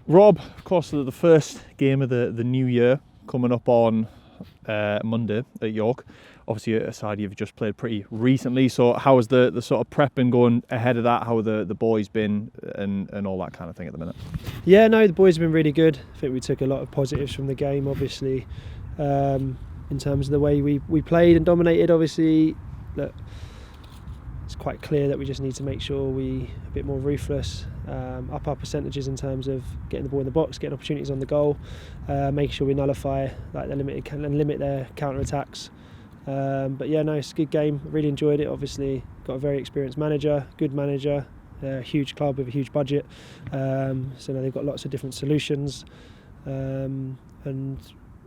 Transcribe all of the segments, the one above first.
Rob, of course, the first game of the new year coming up on Monday at York. Obviously, a side you've just played pretty recently. So, how has the sort of prep been going ahead of that? How have the boys been and all that kind of thing at the minute? Yeah, no, the boys have been really good. I think we took a lot of positives from the game, obviously, in terms of the way we played and dominated. Obviously, look, it's quite clear that we just need to make sure we a bit more ruthless, up our percentages in terms of getting the ball in the box, getting opportunities on the goal, making sure we nullify their limit their counter attacks. But yeah, no, it's a good game. Really enjoyed it. Obviously, got a very experienced manager, good manager, huge club with a huge budget. So now they've got lots of different solutions, and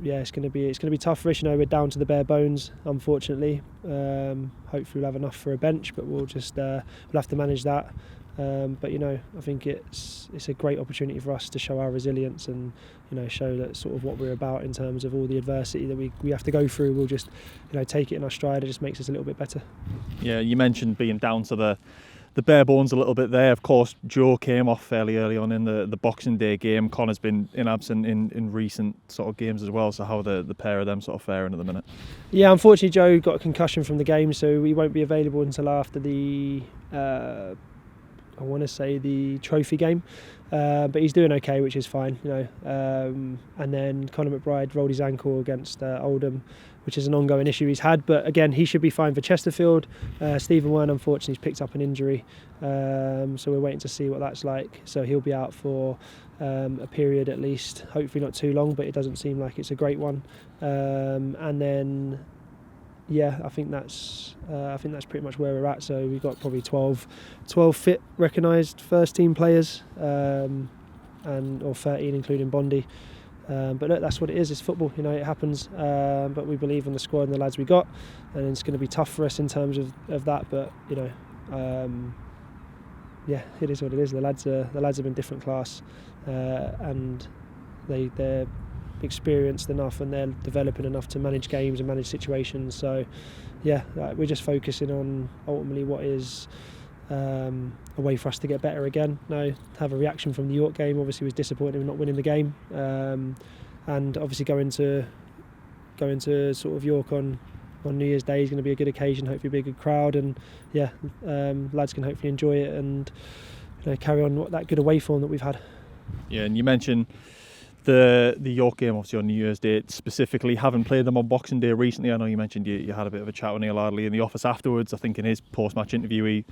yeah, it's going to be tough for us. We're down to the bare bones, unfortunately. Hopefully we'll have enough for a bench, but we'll have to manage that. But I think it's a great opportunity for us to show our resilience and show that sort of what we're about in terms of all the adversity that we have to go through. We'll just take it in our stride. It just makes us a little bit better. Yeah, you mentioned being down to the bare bones a little bit there. Of course, Joe came off fairly early on in the Boxing Day game. Connor's been absent in recent sort of games as well. So how are the pair of them sort of faring at the minute? Yeah, unfortunately Joe got a concussion from the game, so he won't be available until after the I want to say the trophy game, but he's doing okay, which is fine. And then Connor McBride rolled his ankle against Oldham, which is an ongoing issue he's had, but again he should be fine for Chesterfield. Stephen Wern unfortunately has picked up an injury, so we're waiting to see what that's like. So he'll be out for a period at least, hopefully not too long, but it doesn't seem like it's a great one. And then yeah, I think that's pretty much where we're at. So we've got probably 12 fit recognised first team players, or 13 including Bondi. But look, that's what it is. It's football, it happens. But we believe in the squad and the lads we got, and it's going to be tough for us in terms of that. But yeah, it is what it is. The lads have been different class, and they're experienced enough and they're developing enough to manage games and manage situations. So yeah, we're just focusing on ultimately what is a way for us to get better again. Have a reaction from the York game. Obviously was disappointed in not winning the game, and obviously going to sort of York on New Year's Day is going to be a good occasion. Hopefully be a good crowd, and yeah, lads can hopefully enjoy it and carry on that good away form that we've had. Yeah, and you mentioned the York game obviously on New Year's Day specifically. Haven't played them on Boxing Day recently. I know you mentioned you had a bit of a chat with Neil Ardley in the office afterwards. I think in his post-match interview he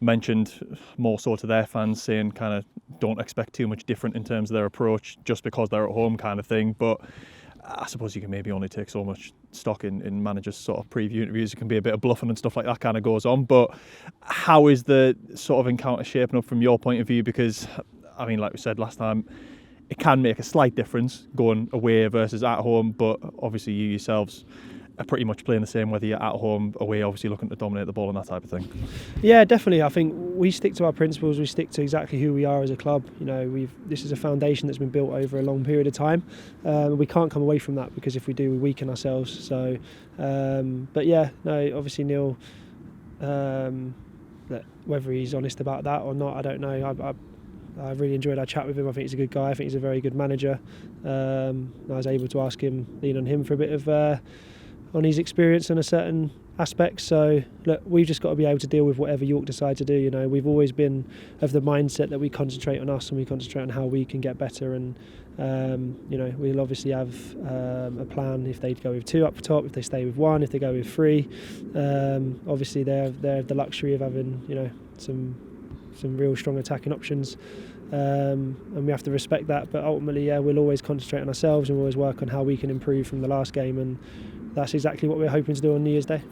mentioned more so to their fans, saying kind of don't expect too much different in terms of their approach just because they're at home kind of thing. But I suppose you can maybe only take so much stock in managers' sort of preview interviews. It can be a bit of bluffing and stuff like that kind of goes on. But how is the sort of encounter shaping up from your point of view? Because I mean, like we said last time, it can make a slight difference going away versus at home, but obviously you yourselves are pretty much playing the same whether you're at home, away, obviously looking to dominate the ball and that type of thing. Yeah, definitely. I think we stick to our principles. We stick to exactly who we are as a club. This is a foundation that's been built over a long period of time. We can't come away from that, because if we do, we weaken ourselves. So, but yeah, no, obviously Neil, whether he's honest about that or not, I don't know. I really enjoyed our chat with him. I think he's a good guy. I think he's a very good manager. I was able to lean on him for a bit of on his experience on a certain aspect. So look, we've just got to be able to deal with whatever York decide to do. We've always been of the mindset that we concentrate on us and we concentrate on how we can get better. And we'll obviously have a plan if they go with 2 up top, if they stay with 1, if they go with 3. Obviously they have the luxury of having some real strong attacking options, and we have to respect that. But ultimately, yeah, we'll always concentrate on ourselves and we'll always work on how we can improve from the last game, and that's exactly what we're hoping to do on New Year's Day.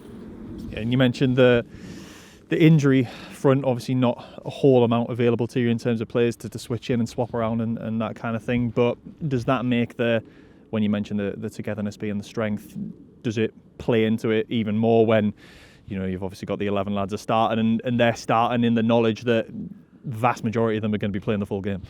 Yeah, and you mentioned the injury front, obviously not a whole amount available to you in terms of players to switch in and swap around and that kind of thing, but does that make when you mentioned the togetherness being the strength, does it play into it even more when you've obviously got the 11 lads are starting and they're starting in the knowledge that vast majority of them are going to be playing the full game?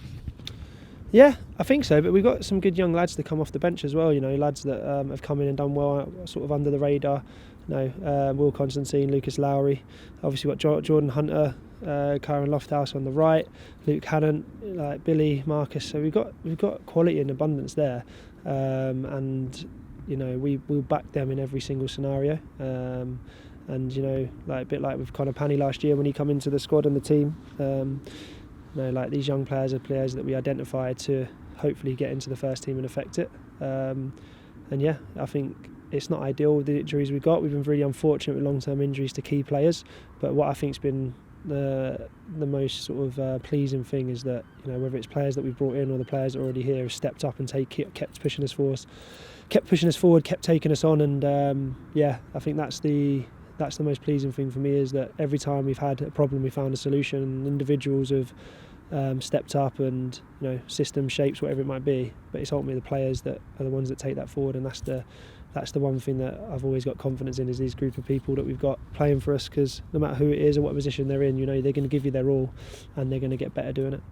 Yeah, I think so, but we've got some good young lads to come off the bench as well, lads that have come in and done well, sort of under the radar. Will Constantine, Lucas Lowry, obviously got Jordan Hunter, Kyron Lofthouse on the right, Luke Hannon, like Billy, Marcus. So we've got quality in abundance there, and we'll back them in every single scenario. And like a bit like with Connor Panny last year when he come into the squad and the team. Like these young players are players that we identified to hopefully get into the first team and affect it. And yeah, I think it's not ideal with the injuries we've got. We've been really unfortunate with long-term injuries to key players. But what I think's been the most sort of pleasing thing is that whether it's players that we've brought in or the players that are already here have stepped up and kept pushing us forward, kept taking us on. And I think that's the most pleasing thing for me, is that every time we've had a problem, we found a solution. And individuals have stepped up, and system shapes, whatever it might be. But it's ultimately the players that are the ones that take that forward, and that's the one thing that I've always got confidence in, is these group of people that we've got playing for us. Because no matter who it is or what position they're in, they're going to give you their all, and they're going to get better doing it.